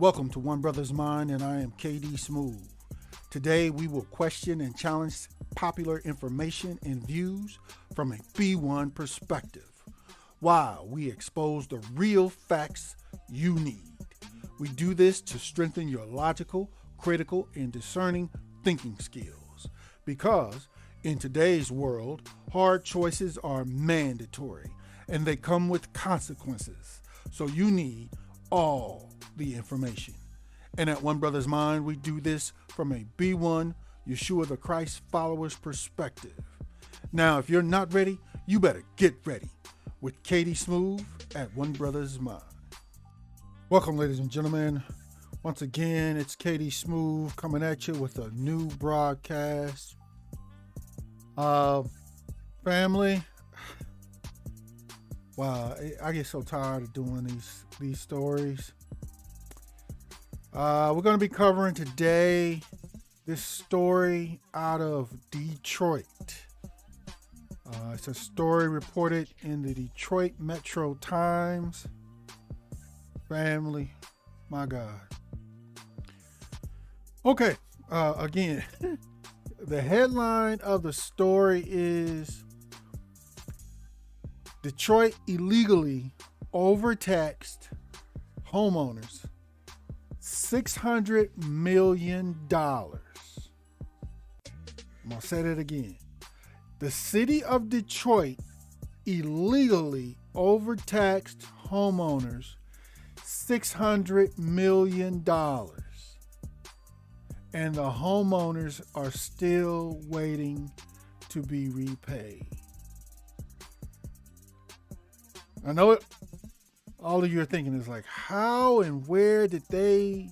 Welcome to One Brothas Mind, and I am KD Smooth. Today we will question and challenge popular information and views from a B1 perspective, while we expose the real facts you need. We do this to strengthen your logical, critical, and discerning thinking skills, because in today's world, hard choices are mandatory and they come with consequences. So you need all the information. And at One Brothas Mind, we do this from a B1 Yeshua the Christ follower's perspective. Now, if you're not ready, you better get ready with KD Smooth at One Brothas Mind. Welcome, ladies and gentlemen. Once again, it's KD Smooth coming at you with a new broadcast. Family, wow, I get so tired of doing these stories. We're going to be covering today this story out of Detroit. It's a story reported in the Detroit Metro Times. Family, my God. Okay, again, the headline of the story is Detroit illegally overtaxed homeowners $600 million. I'm going to say that again. The city of Detroit illegally overtaxed homeowners $600 million. And the homeowners are still waiting to be repaid. I know all of you are thinking is like, how and where did they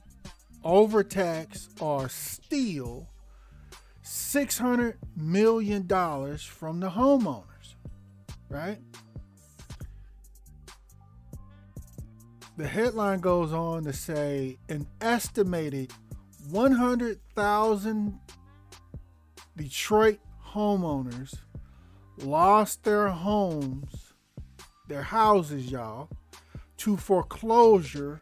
overtax or steal $600 million from the homeowners, right? The headline goes on to say an estimated 100,000 Detroit homeowners lost their houses, y'all, to foreclosure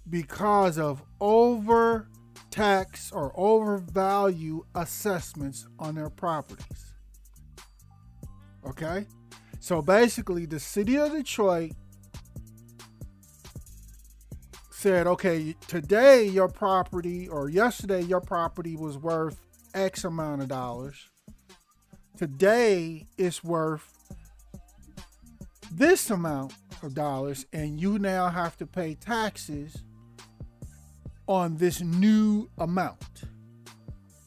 because of overtax or overvalue assessments on their properties. Okay? So basically, the city of Detroit said, okay, today your property, or yesterday your property was worth X amount of dollars. Today it's worth this amount of dollars, and you now have to pay taxes on this new amount,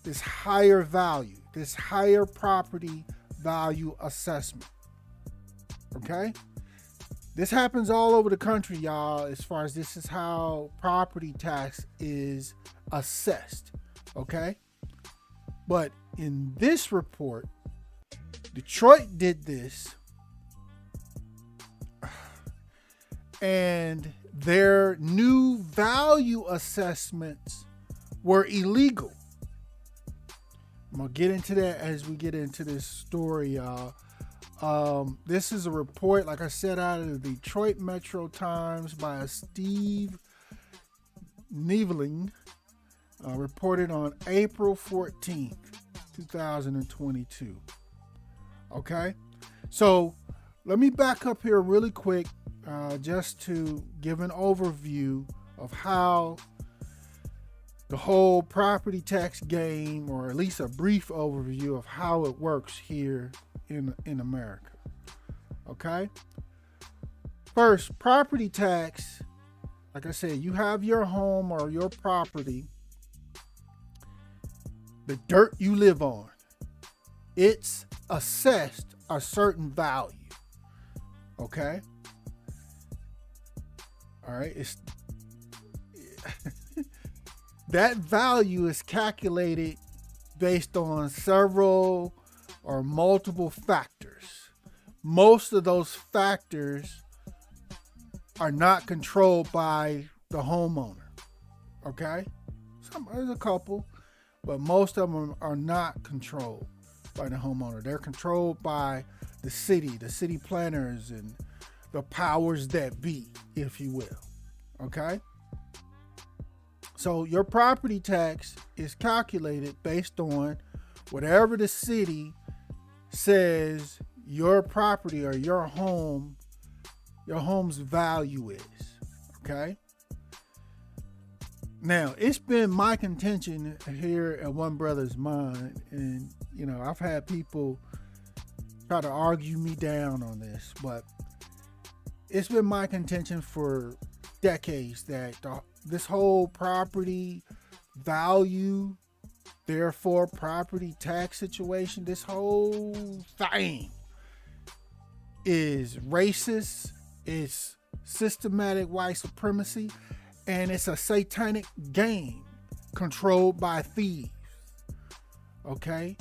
this higher value, this higher property value assessment. Okay? This happens all over the country, y'all, as far as this is how property tax is assessed. Okay? But in this report, Detroit did this, and their new value assessments were illegal. I'm going to get into that as we get into this story, y'all. This is a report, like I said, out of the Detroit Metro Times by Steve Neveling, reported on April 14th, 2022. Okay? So let me back up here really quick, just to give an overview of how the whole property tax game, or at least a brief overview of how it works here in America. Okay? First, property tax, like I said, you have your home or your property, the dirt you live on, it's assessed a certain value. Okay? All right, that value is calculated based on several or multiple factors. Most of those factors are not controlled by the homeowner. Okay? There's a couple, but most of them are not controlled by the homeowner. They're controlled by the city planners, and the powers that be, if you will. Okay? So your property tax is calculated based on whatever the city says your property or your home's value is. Okay? Now, it's been my contention here at One Brothas Mind, and I've had people try to argue me down on this, but it's been my contention for decades that this whole property value, therefore property tax situation, this whole thing is racist, it's systematic white supremacy, and it's a satanic game controlled by thieves. Okay?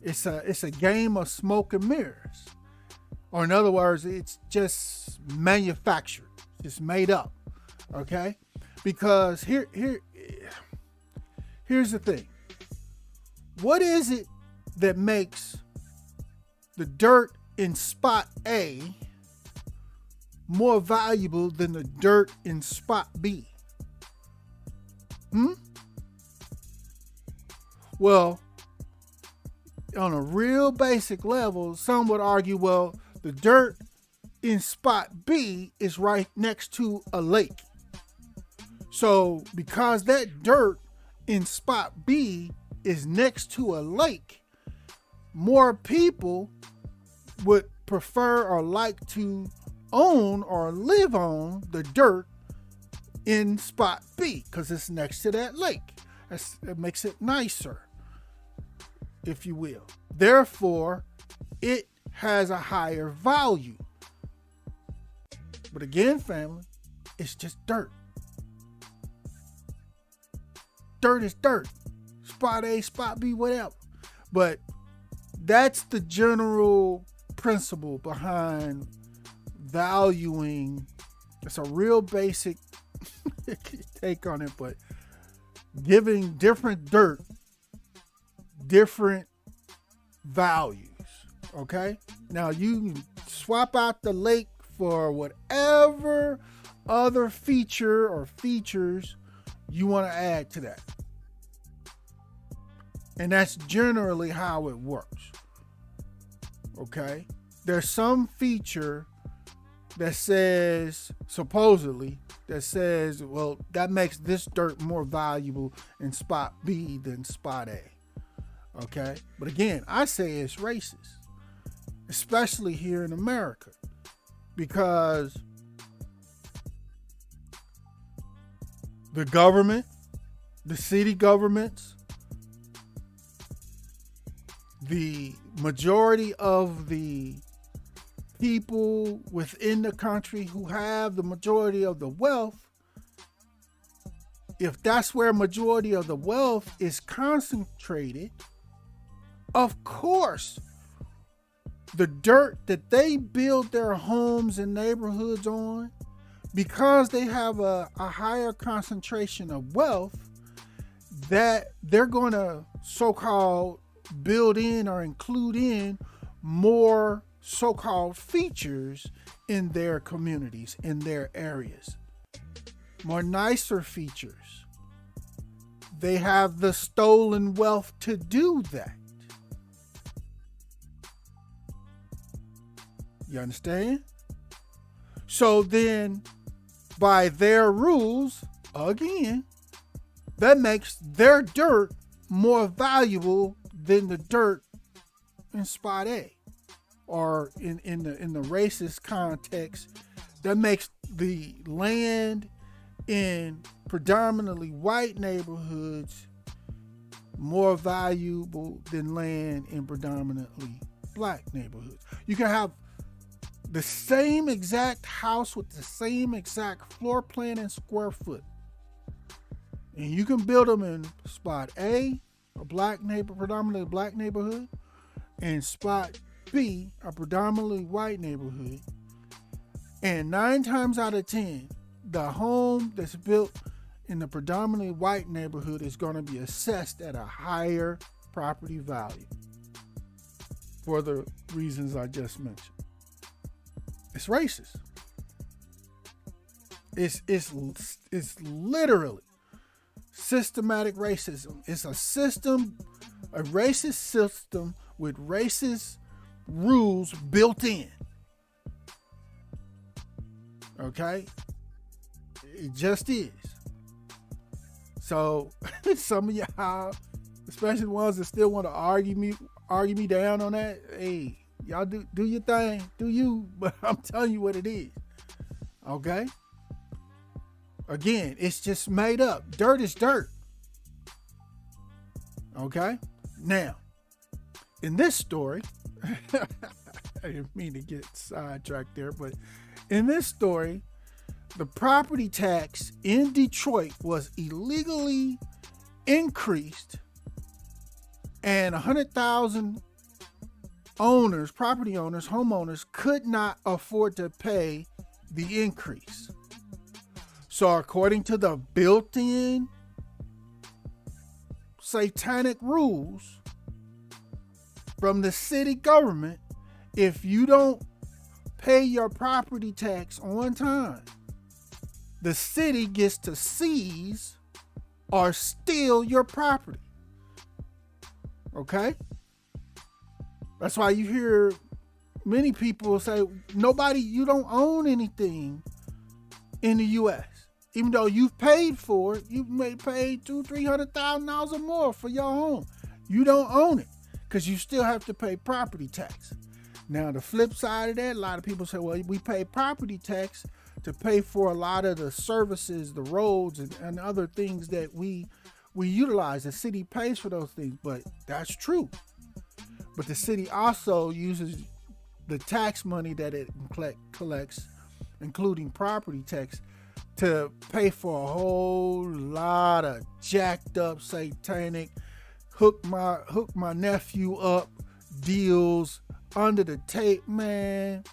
It's a game of smoke and mirrors. Or in other words, it's just manufactured. It's made up. Okay? Because here's the thing. What is it that makes the dirt in spot A more valuable than the dirt in spot B? Well, on a real basic level, some would argue, well, the dirt in spot B is right next to a lake. So because that dirt in spot B is next to a lake, more people would prefer or like to own or live on the dirt in spot B because it's next to that lake. It makes it nicer, if you will. Therefore, it has a higher value. But again, family, it's just dirt. Dirt is dirt. Spot A, spot B, whatever. But that's the general principle behind valuing. It's a real basic take on it, but giving different dirt different values. Okay? Now you can swap out the lake for whatever other feature or features you want to add to that. And that's generally how it works. Okay? There's some feature that says, supposedly, that says, well, that makes this dirt more valuable in spot B than spot A. Okay? But again, I say it's racist, especially here in America, because the government, the city governments, the majority of the people within the country who have the majority of the wealth, if that's where majority of the wealth is concentrated, of course, the dirt that they build their homes and neighborhoods on, because they have a higher concentration of wealth, that they're going to so-called build in or include in more so-called features in their communities, in their areas. More nicer features. They have the stolen wealth to do that. You understand? So then, by their rules, again, that makes their dirt more valuable than the dirt in spot A. Or in the racist context, that makes the land in predominantly white neighborhoods more valuable than land in predominantly black neighborhoods. You can have the same exact house with the same exact floor plan and square foot, and you can build them in spot A, a predominantly black neighborhood, and spot B, a predominantly white neighborhood, and 9 times out of 10, the home that's built in the predominantly white neighborhood is going to be assessed at a higher property value for the reasons I just mentioned. It's racist. It's literally Systematic racism. It's a system, a racist system with racist rules built in. Okay? It just is. So some of y'all, especially the ones that still want to argue me down on that, hey, y'all do your thing, do you, but I'm telling you what it is. Okay? Again, it's just made up. Dirt is dirt. Okay? Now, in this story, I didn't mean to get sidetracked there, but in this story, the property tax in Detroit was illegally increased, and 100,000 owners, property owners, homeowners could not afford to pay the increase. So according to the built-in satanic rules from the city government, if you don't pay your property tax on time, the city gets to seize or steal your property. Okay? That's why you hear many people say, you don't own anything in the U.S. Even though you've paid for it, you may pay $200,000-$300,000 or more for your home. You don't own it because you still have to pay property tax. Now, the flip side of that, a lot of people say, well, we pay property tax to pay for a lot of the services, the roads, and other things that we utilize. The city pays for those things, but that's true. But the city also uses the tax money that it collects, including property tax, to pay for a whole lot of jacked up, satanic, hook my nephew up deals under the tape, man.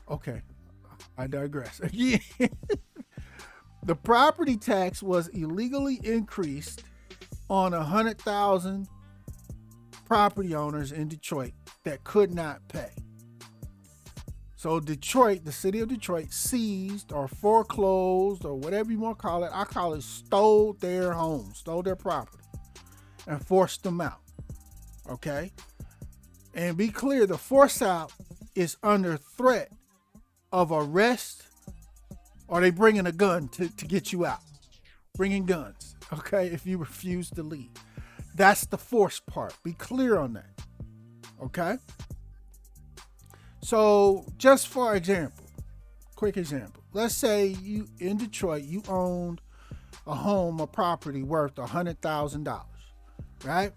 Okay, I digress. Again, the property tax was illegally increased on 100,000 property owners in Detroit that could not pay. So Detroit, the city of Detroit, seized or foreclosed or whatever you want to call it. I call it stole their home, stole their property, and forced them out. Okay? And be clear, the force out is under threat of arrest, or they bringing a gun to get you out. Bringing guns, okay, if you refuse to leave. That's the force part. Be clear on that. Okay? So, just for example, quick example. Let's say you in Detroit, you owned a home, a property worth $100,000, right?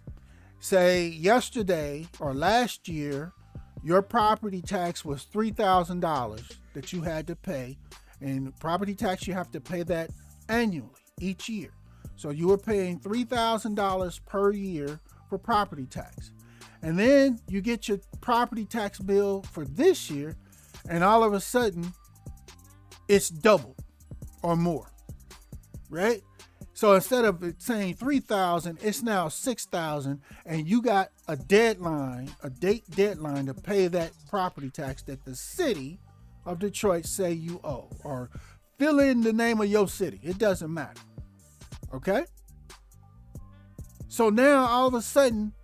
Say yesterday or last year, your property tax was $3,000 that you had to pay. And property tax, you have to pay that annually, each year. So you were paying $3,000 per year for property tax. And then you get your property tax bill for this year, and all of a sudden, it's double or more, right? So instead of it saying $3,000, it's now $6,000, and you got a deadline to pay that property tax that the city of Detroit say you owe, or fill in the name of your city. It doesn't matter. Okay? So now all of a sudden,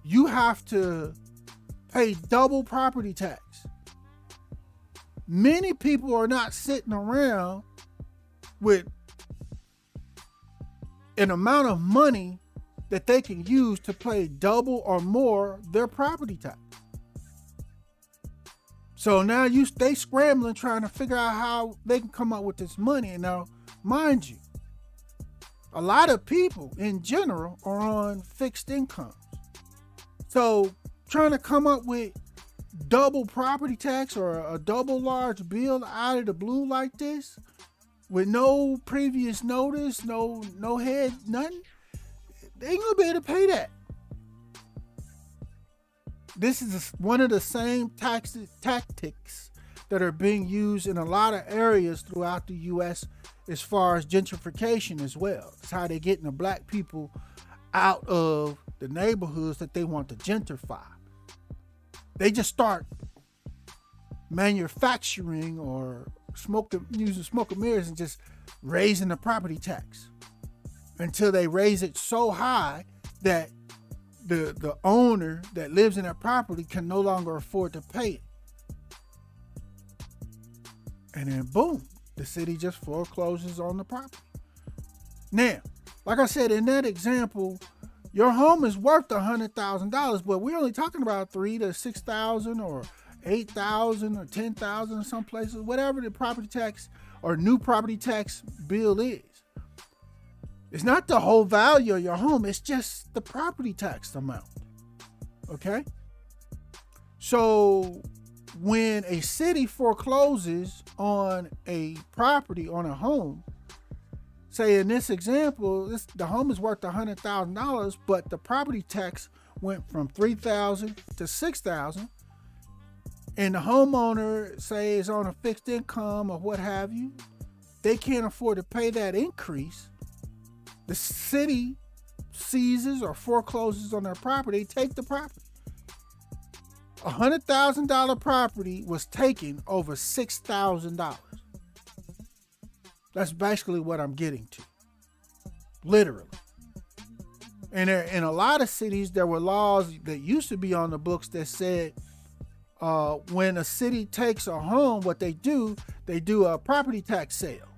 you have to pay double property tax. Many people are not sitting around with an amount of money that they can use to pay double or more their property tax. So now they scrambling trying to figure out how they can come up with this money. And now, mind you, a lot of people in general are on fixed incomes. So trying to come up with double property tax or a double large bill out of the blue like this with no previous notice, no head, nothing, they ain't gonna be able to pay that. This is one of the same tactics that are being used in a lot of areas throughout the U.S. as far as gentrification as well. It's how they're getting the black people out of the neighborhoods that they want to gentrify. They just start manufacturing or using smoke and mirrors and just raising the property tax until they raise it so high that the owner that lives in that property can no longer afford to pay it. And then boom, the city just forecloses on the property. Now, like I said, in that example, your home is worth $100,000, but we're only talking about $3,000 to $6,000 or $8,000 or $10,000 in some places, whatever the property tax or new property tax bill is. It's not the whole value of your home, it's just the property tax amount. Okay? So when a city forecloses on a property, on a home, say in this example, the home is worth $100,000, but the property tax went from $3,000 to $6,000, and the homeowner, say, is on a fixed income or what have you, they can't afford to pay that increase. The city seizes or forecloses on their property, take the property. A $100,000 property was taken over $6,000. That's basically what I'm getting to. Literally. And in a lot of cities, there were laws that used to be on the books that said when a city takes a home, what they do a property tax sale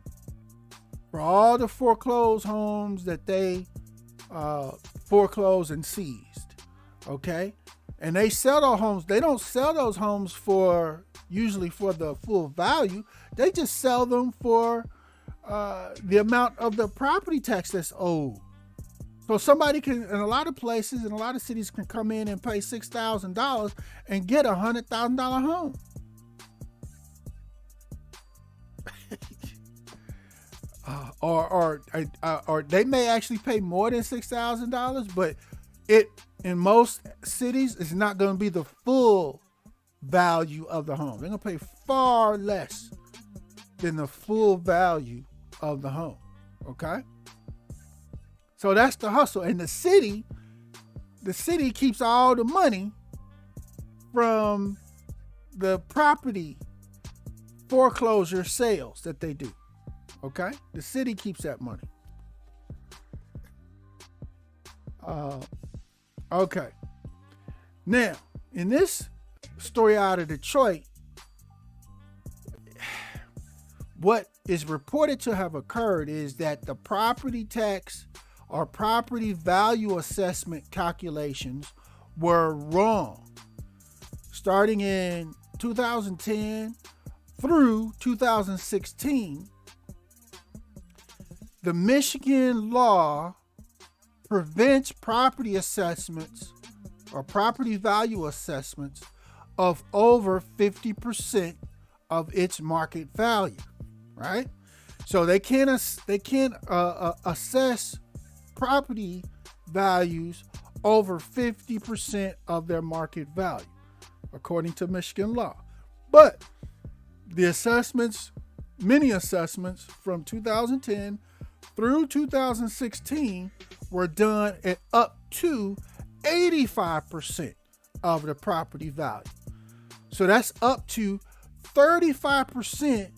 for all the foreclosed homes that they foreclosed and seized. Okay? And they sell those homes. They don't sell those homes usually for the full value. They just sell them for the amount of the property tax that's owed. So somebody can, in a lot of places, in a lot of cities, can come in and pay $6,000 and get a $100,000 home. Or they may actually pay more than $6,000, but in most cities, it's not going to be the full value of the home. They're going to pay far less than the full value of the home. Okay? So that's the hustle. And the city keeps all the money from the property foreclosure sales that they do. Okay? The city keeps that money. Okay. Now, in this story out of Detroit, what is reported to have occurred is that the property tax or property value assessment calculations were wrong. Starting in 2010 through 2016, the Michigan law prevents property assessments or property value assessments of over 50% of its market value, right? So they can't assess property values over 50% of their market value, according to Michigan law. But the assessments, many assessments from 2010 through 2016 were done at up to 85% of the property value. So that's up to 35%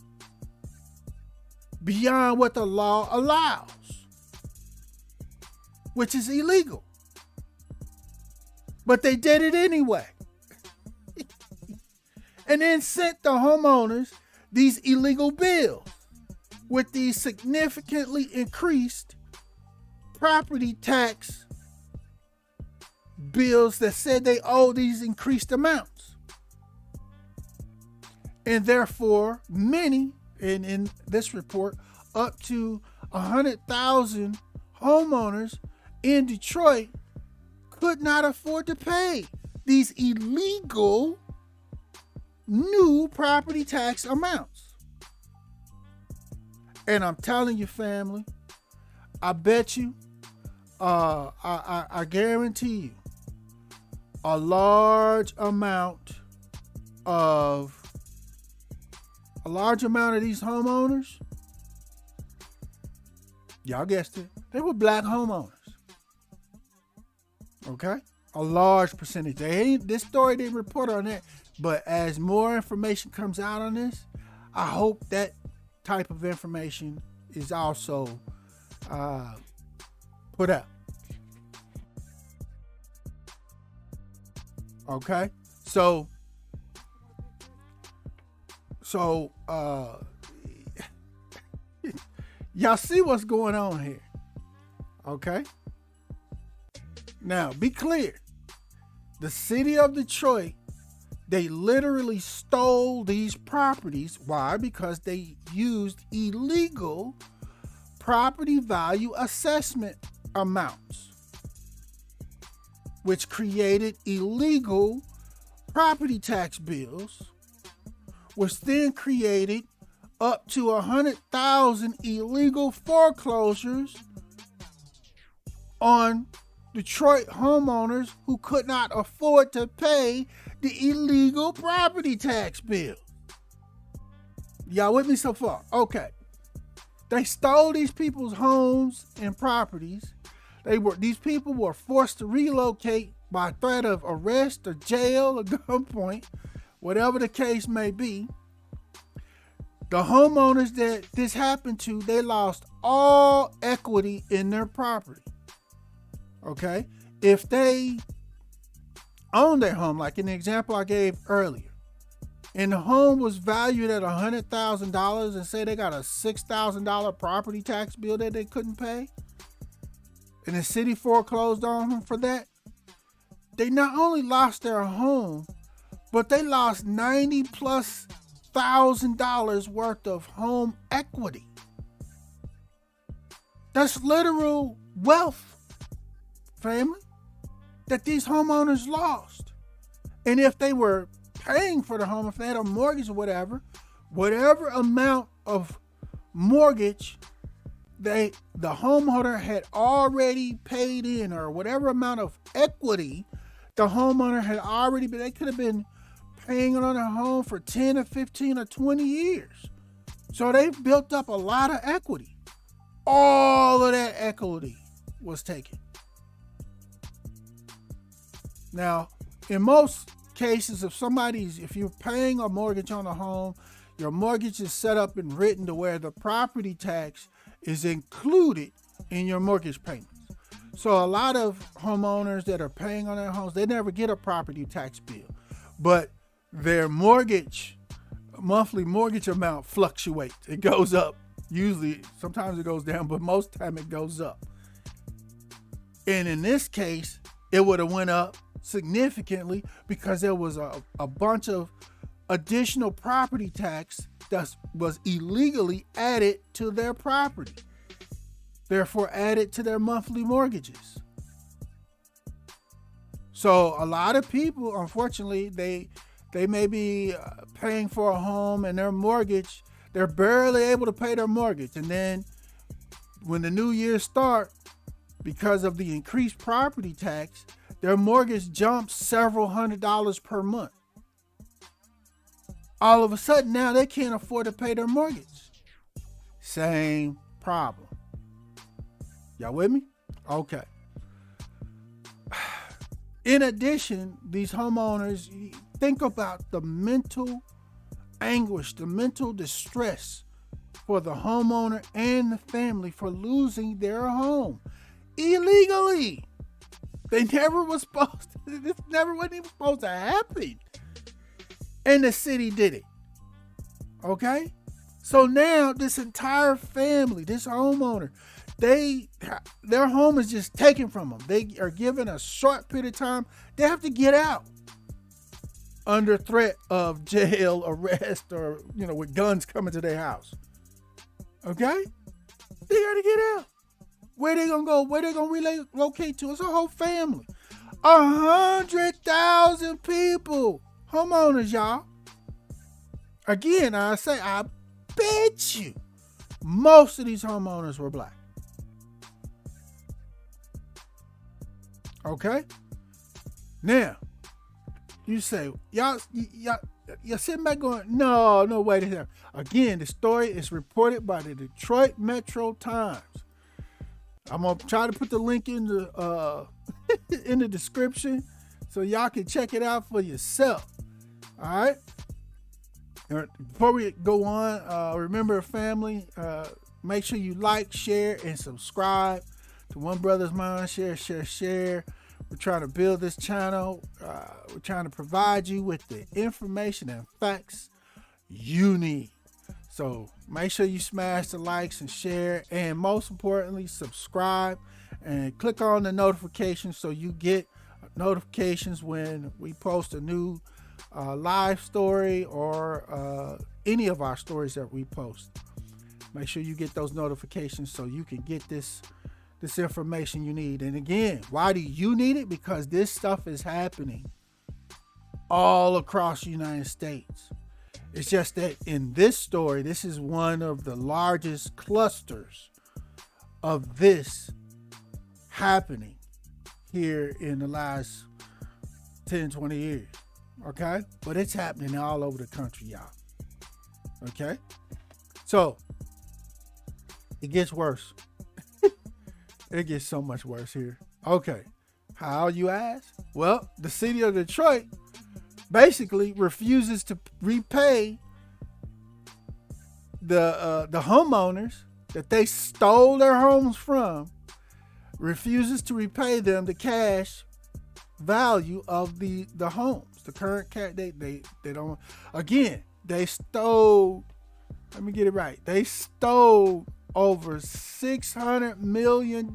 beyond what the law allows, which is illegal. But they did it anyway. And then sent the homeowners these illegal bills with these significantly increased property tax bills that said they owe these increased amounts. And therefore, many, and in this report, up to 100,000 homeowners in Detroit could not afford to pay these illegal new property tax amounts. And I'm telling you, family, I bet you, I guarantee you, a large amount of these homeowners, y'all guessed it, they were black homeowners. Okay? A large percentage. This story didn't report on that, but as more information comes out on this, I hope that type of information is also put out. Okay, so y'all see what's going on here. Okay, now be clear. The city of Detroit, they literally stole these properties. Why? Because they used illegal property value assessment amounts, which created illegal property tax bills, which then created up to 100,000 illegal foreclosures on Detroit homeowners who could not afford to pay the illegal property tax bill. Y'all with me so far? Okay. They stole these people's homes and properties. These people were forced to relocate by threat of arrest or jail or gunpoint, whatever the case may be. The homeowners that this happened to, they lost all equity in their property. Okay? If they own their home, like in the example I gave earlier, and the home was valued at $100,000 and say they got a $6,000 property tax bill that they couldn't pay, and the city foreclosed on them for that, they not only lost their home, but they lost $90,000+ worth of home equity. That's literal wealth, family, that these homeowners lost. And if they were paying for the home, if they had a mortgage or whatever amount of mortgage the homeowner had already paid in, or whatever amount of equity the homeowner had already been, they could have been paying on their home for 10 or 15 or 20 years. So they built up a lot of equity. All of that equity was taken. Now, in most cases, if you're paying a mortgage on a home, your mortgage is set up and written to where the property tax is included in your mortgage payments. So a lot of homeowners that are paying on their homes, they never get a property tax bill, but their monthly mortgage amount fluctuates. It goes up. Usually, sometimes it goes down, but most time it goes up. And in this case, it would have went up significantly because there was a bunch of additional property tax that was illegally added to their property, therefore added to their monthly mortgages. So a lot of people, unfortunately, they may be paying for a home, and their mortgage, they're barely able to pay their mortgage. And then when the new year starts, because of the increased property tax, their mortgage jumps several $100s per month. All of a sudden now they can't afford to pay their mortgage. Same problem. Y'all with me? Okay. In addition, these homeowners, think about the mental anguish, the mental distress for the homeowner and the family for losing their home illegally. This never wasn't even supposed to happen. And the city did it. Okay? So now this entire family, this homeowner, their home is just taken from them. They are given a short period of time. They have to get out under threat of jail, arrest, or, with guns coming to their house. Okay? They got to get out. Where they gonna go? Where they gonna relocate to? It's a whole family. 100,000 people. Homeowners, y'all. Again, I bet you most of these homeowners were black. Okay? Now, you say, y'all sitting back going, no, wait a second. Again, the story is reported by the Detroit Metro Times. I'm going to try to put the link in the in the description so y'all can check it out for yourself. All right? Before we go on, remember, family, make sure you like, share, and subscribe to One Brothas Mind. Share. We're trying to build this channel. We're trying to provide you with the information and facts you need. So make sure you smash the likes and share, and most importantly, subscribe and click on the notifications so you get notifications when we post a new live story or any of our stories that we post. Make sure you get those notifications so you can get this information you need. And again, why do you need it? Because this stuff is happening all across the United States. It's just that in this story, this is one of the largest clusters of this happening here in the last 10, 20 years. Okay? But it's happening all over the country, y'all. Okay? So, it gets worse. It gets so much worse here. Okay. How, you ask? Well, the city of Detroit basically refuses to repay the homeowners that they stole their homes from, refuses to repay them the cash value of the homes. The current cash, they don't, again, they stole, let me get it right. They stole over $600 million,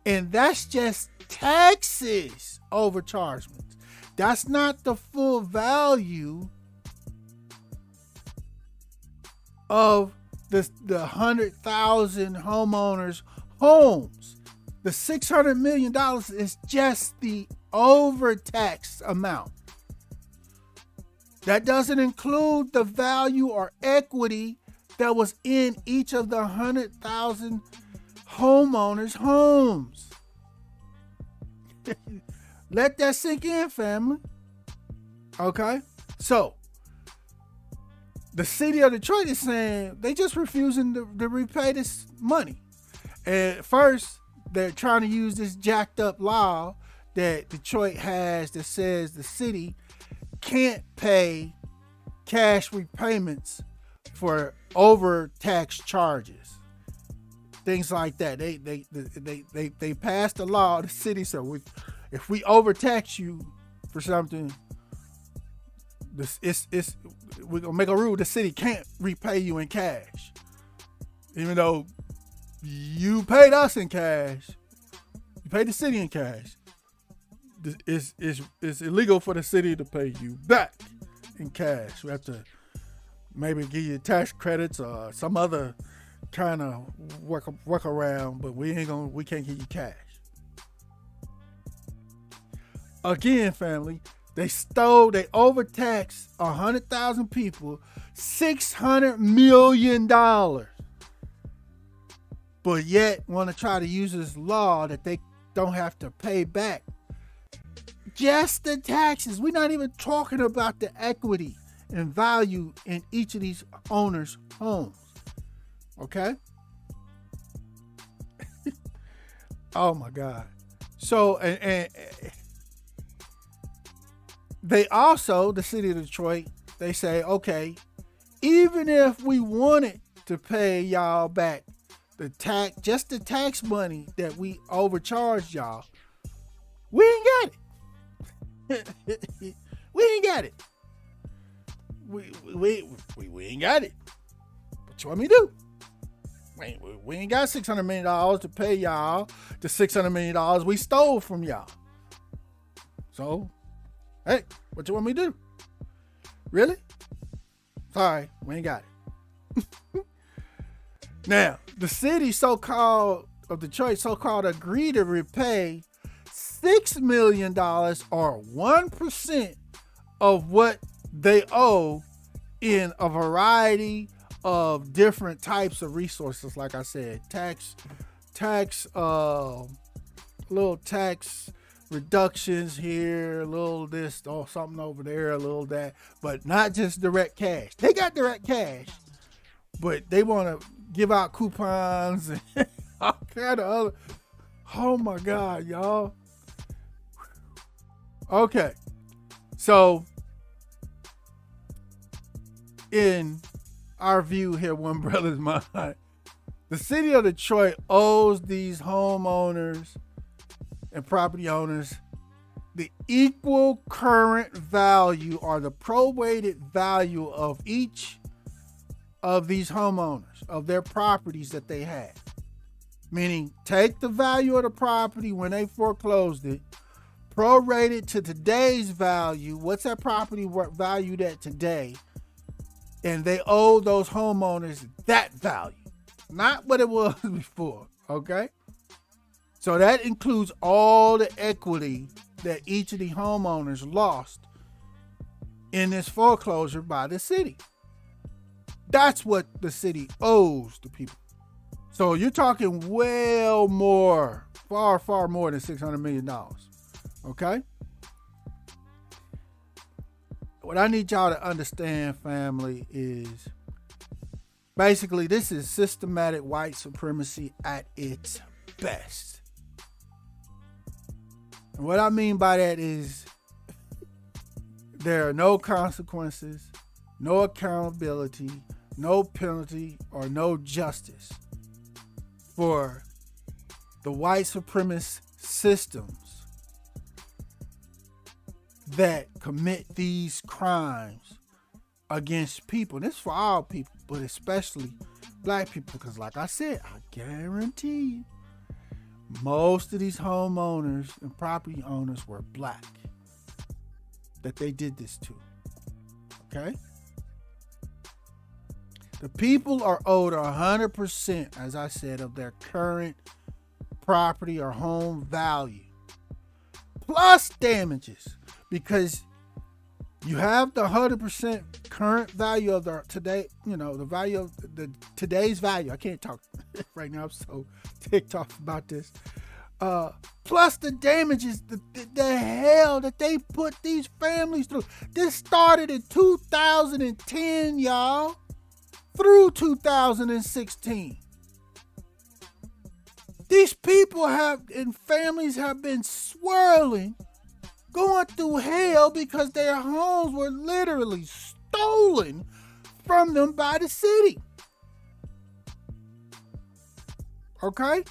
and that's just taxes overchargements. That's not the full value of the 100,000 homeowners' homes. The $600 million is just the overtax amount. That doesn't include the value or equity that was in each of the 100,000 homeowners' homes. Let that sink in, family. Okay? So, the city of Detroit is saying they just refusing to repay this money. And first, they're trying to use this jacked up law that Detroit has that says the city can't pay cash repayments for overtax charges, things like that. They passed a law. The city said, if we overtax you for something, we're gonna make a rule. The city can't repay you in cash, even though you paid us in cash. You paid the city in cash. It's illegal for the city to pay you back in cash. We have to maybe give you tax credits or some other kind of work around, but we can't give you cash. Again, family, they overtaxed 100,000 people, $600 million, but yet want to try to use this law that they don't have to pay back just the taxes. We're not even talking about the equity and value in each of these owners' homes. Okay? Oh my God. So, and they also, the city of Detroit, they say, okay, even if we wanted to pay y'all back the tax money that we overcharged y'all, we ain't got it. We ain't got it. We ain't got it. What you want me to do? We ain't got $600 million to pay y'all the $600 million we stole from y'all. So, hey, what you want me to do? Really? Sorry, we ain't got it. Now, the city of Detroit so-called agreed to repay $6 million or 1% of what they owe in a variety of different types of resources. Like I said, little tax reductions here, a little this, or something over there, a little that, but not just direct cash. They got direct cash, but they want to give out coupons and all kind of other. Oh my God, y'all. Okay, so in our view here, One Brothas Mind, the city of Detroit owes these homeowners and property owners the equal current value or the prorated value of each of these homeowners, of their properties that they had. Meaning, take the value of the property when they foreclosed it, prorate it to today's value. What's that property valued at today? And they owe those homeowners that value, not what it was before, okay? So that includes all the equity that each of the homeowners lost in this foreclosure by the city. That's what the city owes the people. So you're talking well more, far, far more than $600 million, okay? What I need y'all to understand, family, is basically this is systematic white supremacy at its best. And what I mean by that is there are no consequences, no accountability, no penalty, or no justice for the white supremacist systems that commit these crimes against people. And this is for all people, but especially black people, because like I said, I guarantee you, most of these homeowners and property owners were black that they did this to. Okay? The people are owed 100%, as I said, of their current property or home value, plus damages, because you have the 100% current value of the today, the value of the today's value. I can't talk right now. I'm so ticked off about this. Plus the damages, the hell that they put these families through. This started in 2010, y'all, through 2016. These people and families have been swirling, going through hell because their homes were literally stolen from them by the city. Okay?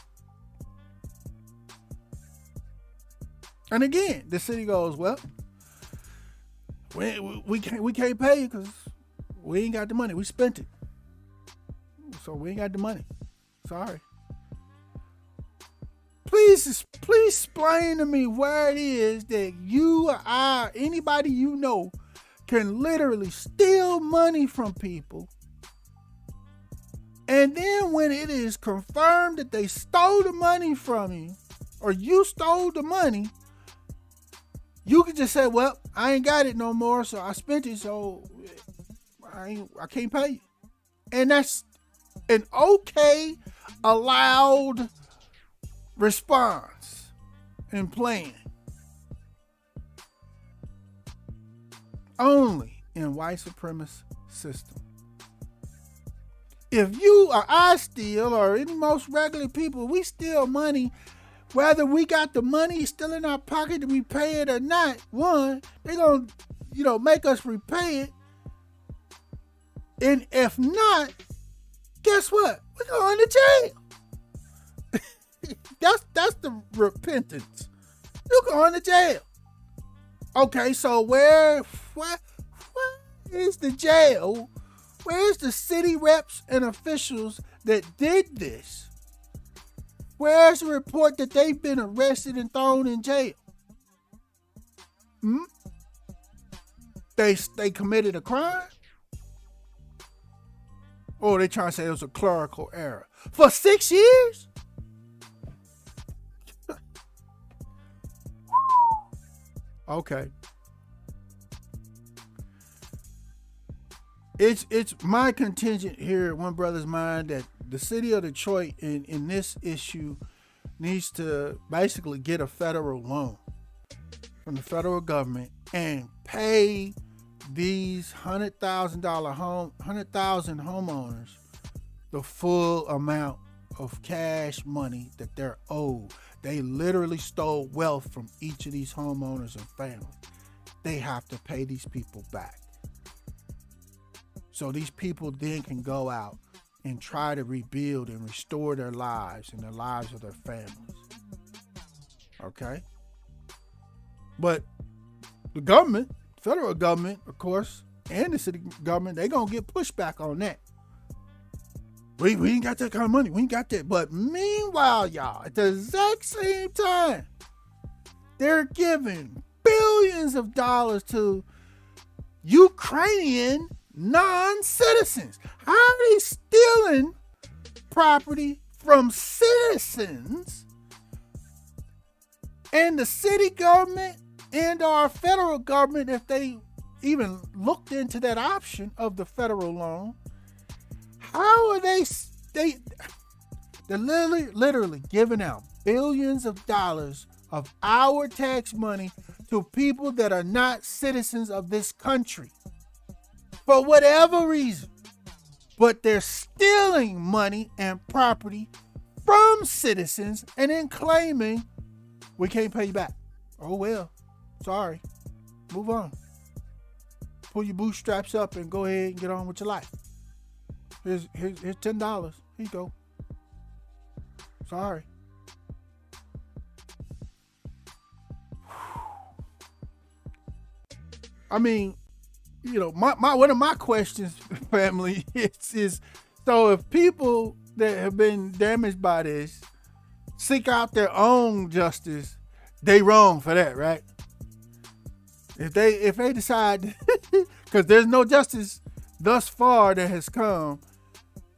And again, the city goes, well, we can't pay you because we ain't got the money. We spent it. So we ain't got the money. Sorry. Please explain to me where it is that you or I, anybody you know, can literally steal money from people. And then when it is confirmed that they stole the money from you, or you stole the money, you can just say, well, I ain't got it no more, so I spent it, so I can't pay you. And that's an okay, allowed response and plan. Only in white supremacist system. If you or I steal, or any most regular people, we steal money, whether we got the money still in our pocket to repay it or not, one, they're going to, make us repay it. And if not, guess what? We're going to jail. That's the repentance. You're going to jail. Okay, so where is the jail? Where's the city reps and officials that did this? Where's the report that they've been arrested and thrown in jail? They committed a crime? Or they trying to say it was a clerical error? For 6 years? Okay. It's my contingent here at One Brothas Mind that the city of Detroit in this issue needs to basically get a federal loan from the federal government and pay these $100,000 homeowners the full amount of cash money that they're owed. They literally stole wealth from each of these homeowners and families. They have to pay these people back. So these people then can go out and try to rebuild and restore their lives and the lives of their families. Okay? But the government, federal government, of course, and the city government, they gonna get pushback on that. We ain't got that kind of money. We ain't got that. But meanwhile, y'all, at the exact same time, they're giving billions of dollars to Ukrainian non-citizens. How are they stealing property from citizens? And the city government and our federal government, if they even looked into that option of the federal loan, how are they're literally giving out billions of dollars of our tax money to people that are not citizens of this country for whatever reason. But they're stealing money and property from citizens and then claiming we can't pay you back. Oh well, sorry. Move on. Pull your bootstraps up and go ahead and get on with your life. Here's $10. Here you go. Sorry. I mean, you know, my one of my questions, family, is so if people that have been damaged by this seek out their own justice, they wrong for that, right? If they decide, because there's no justice thus far that has come,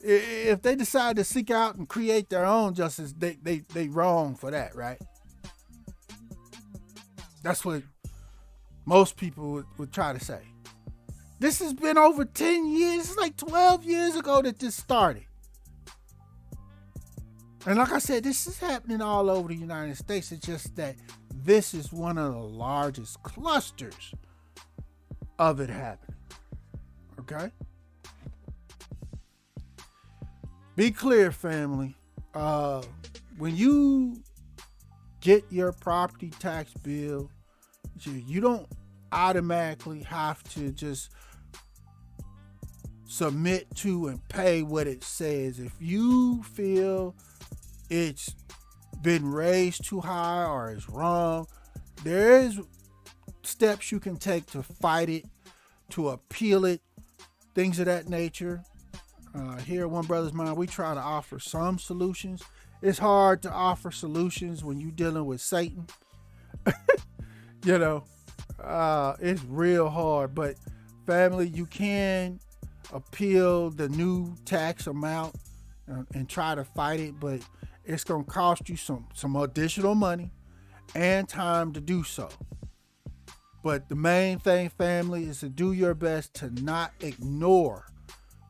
if they decide to seek out and create their own justice, they wrong for that, right? That's what most people would try to say. This has been over 10 years. It's like 12 years ago that this started. And like I said, this is happening all over the United States. It's just that this is one of the largest clusters of it happening. Okay? Be clear, family. When you get your property tax bill, you don't automatically have to just submit to and pay what it says. If you feel it's been raised too high or it's wrong, there is steps you can take to fight it, to appeal it, things of that nature. Here at One Brothas Mind, we try to offer some solutions. It's hard to offer solutions when you're dealing with Satan. You know, it's real hard. But family, you can appeal the new tax amount and try to fight it, but it's going to cost you some additional money and time to do so. But the main thing, family, is to do your best to not ignore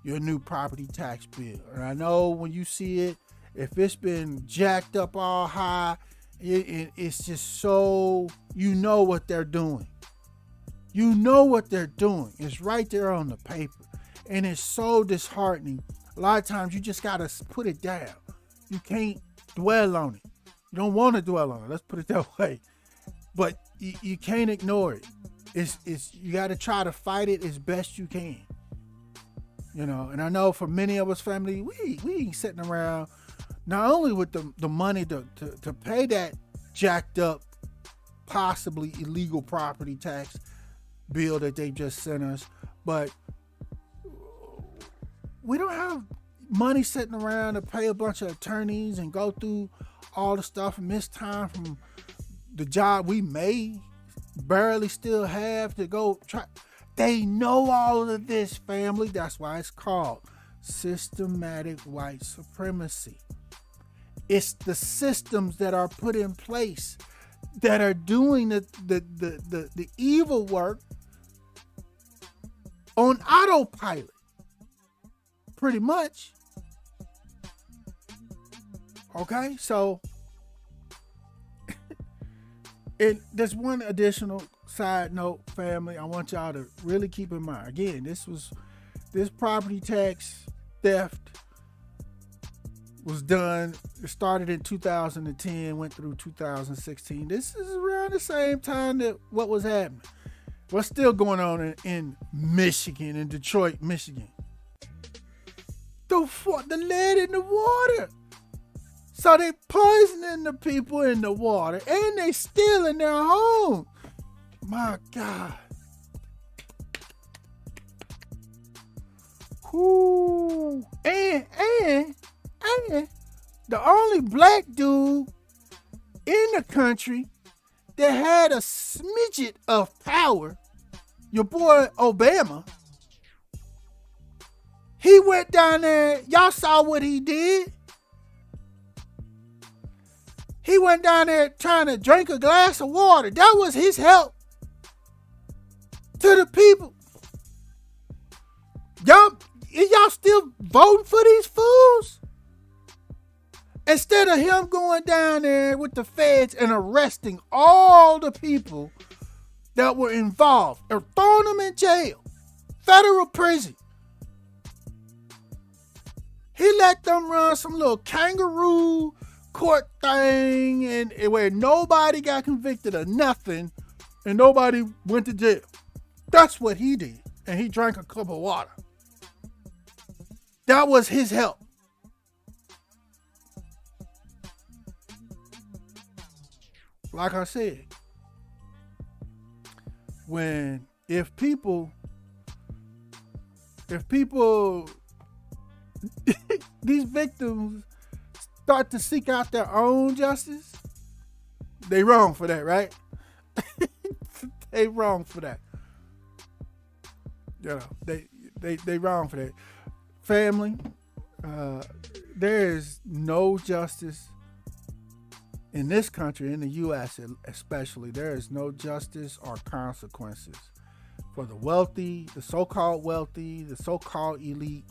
your new property tax bill. And I know when you see it, if it's been jacked up all high, it's just so, you know what they're doing. You know what they're doing. It's right there on the paper. And it's so disheartening. A lot of times you just got to put it down. You can't dwell on it. You don't want to dwell on it. Let's put it that way. But you can't ignore it. It's you got to try to fight it as best you can. You know, and I know for many of us, family, we ain't sitting around not only with the money to pay that jacked up, possibly illegal property tax bill that they just sent us, but we don't have money sitting around to pay a bunch of attorneys and go through all the stuff and miss time from the job we may barely still have to go try. They know all of this, family. That's why it's called systematic white supremacy. It's the systems that are put in place that are doing the evil work on autopilot, pretty much. Okay, so and there's one additional side note, family, I want y'all to really keep in mind. Again, this property tax theft was done. It started in 2010, went through 2016. This is around the same time that what was happening. What's still going on in Michigan, in Detroit, Michigan. the lead in the water. So they poisoning the people in the water and they stealing their home. My God. Ooh. And the only black dude in the country that had a smidget of power, your boy Obama, he went down there. Y'all saw what he did. He went down there trying to drink a glass of water. That was his help to the people. Y'all still voting for these fools? Instead of him going down there with the feds and arresting all the people that were involved and throwing them in jail, federal prison. He let them run some little kangaroo court thing and where nobody got convicted of nothing and nobody went to jail. That's what he did. And he drank a cup of water. That was his help. Like I said, if people these victims start to seek out their own justice, they wrong for that, right? They wrong for that. You know, they wrong for that. Family, there is no justice in this country, in the U.S. especially. There is no justice or consequences for the wealthy, the so-called wealthy, the so-called elite,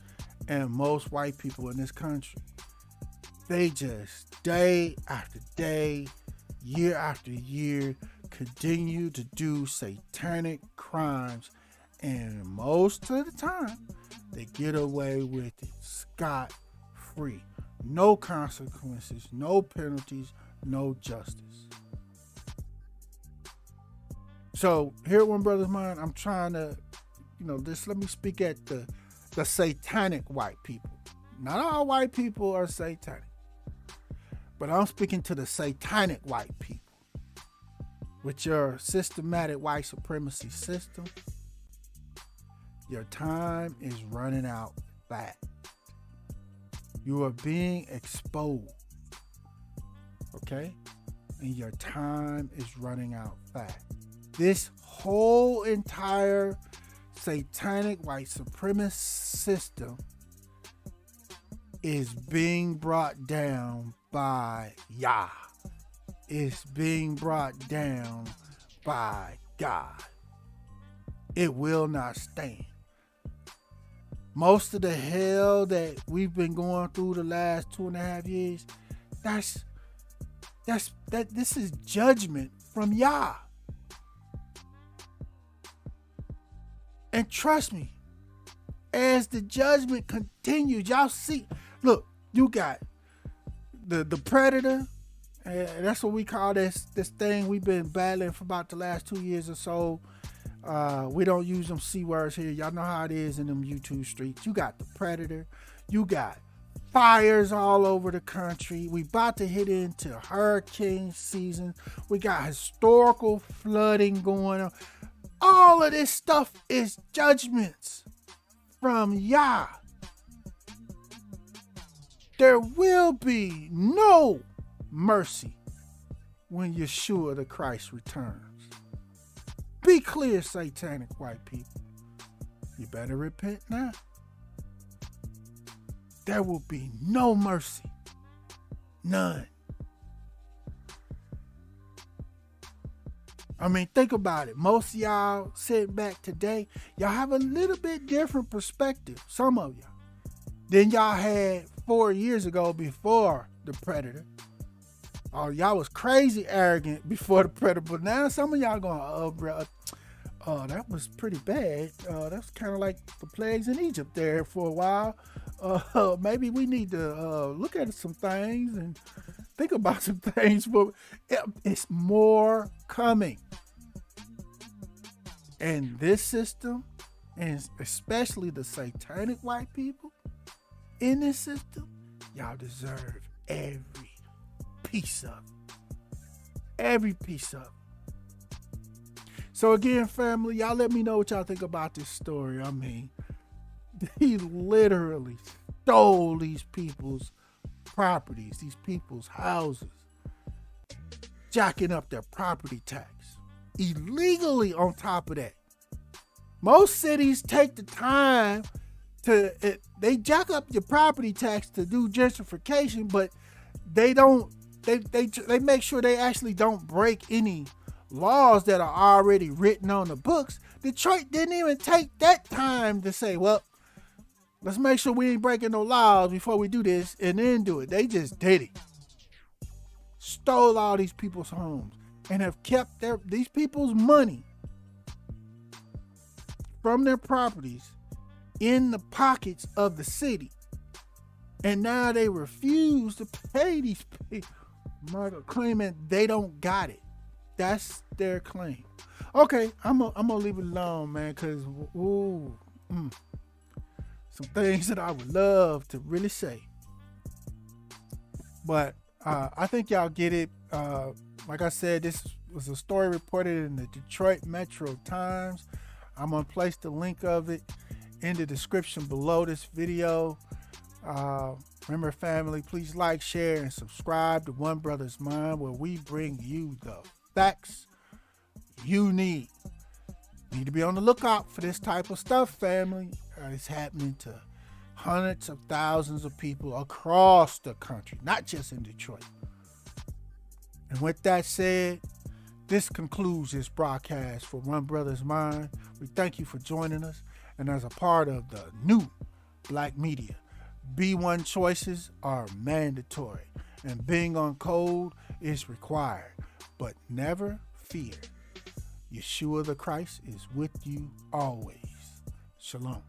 and most white people in this country. They just, day after day, year after year, continue to do satanic crimes, and most of the time, they get away with it scot-free. No consequences, no penalties, no justice. So here at One Brothas Mind, I'm trying to, just let me speak at the satanic white people. Not all white people are satanic, but I'm speaking to the satanic white people. With your systematic white supremacy system, your time is running out fast. You are being exposed. Okay? And your time is running out fast. This whole entire satanic white supremacist system is being brought down by Yah. It's being brought down by God. It will not stand. Most of the hell that we've been going through the last 2.5 years, this is judgment from Yah. And trust me, as the judgment continues, y'all see, look, you got the predator, and that's what we call this thing we've been battling for about the last 2 years or so. We don't use them C words here. Y'all know how it is in them YouTube streets. You got the predator. You got fires all over the country. We about to hit into hurricane season. We got historical flooding going on. All of this stuff is judgments from Yah. There will be no mercy when Yeshua the Christ returns. Be clear, satanic white people. You better repent now. There will be no mercy. None. I mean, think about it. Most of y'all sitting back today, y'all have a little bit different perspective, some of y'all, than y'all had 4 years ago before the predator. Oh, y'all was crazy arrogant before the predator, but now some of y'all going, oh, bro, that was pretty bad. That's kind of like the plagues in Egypt there for a while. Maybe we need to look at some things and think about some things, but it's more coming. And this system, and especially the satanic white people, in this system, y'all deserve every piece of it. Every piece of it. So again, family, y'all let me know what y'all think about this story. I mean, he literally stole these people's properties, these people's houses, jacking up their property tax illegally on top of that. Most cities take the time they jack up your property tax to do gentrification, but they don't, they make sure they actually don't break any laws that are already written on the books. Detroit didn't even take that time to say, well, let's make sure we ain't breaking no laws before we do this and then do it. They just did it. Stole all these people's homes and have kept these people's money from their properties in the pockets of the city. And now they refuse to pay these people, claiming they don't got it. That's their claim. Okay, I'm gonna leave it alone, man, because some things that I would love to really say. But I think y'all get it. Like I said, this was a story reported in the Detroit Metro Times. I'm going to place the link of it in the description below this video. Remember, family, please like, share, and subscribe to One Brothas Mind, where we bring you the facts you need. You need to be on the lookout for this type of stuff, family. It's happening to hundreds of thousands of people across the country, not just in Detroit. And with that said, this concludes this broadcast for One Brothas Mind. We thank you for joining us. And as a part of the new Black media, B1 choices are mandatory and being on code is required. But never fear. Yeshua the Christ is with you always. Shalom.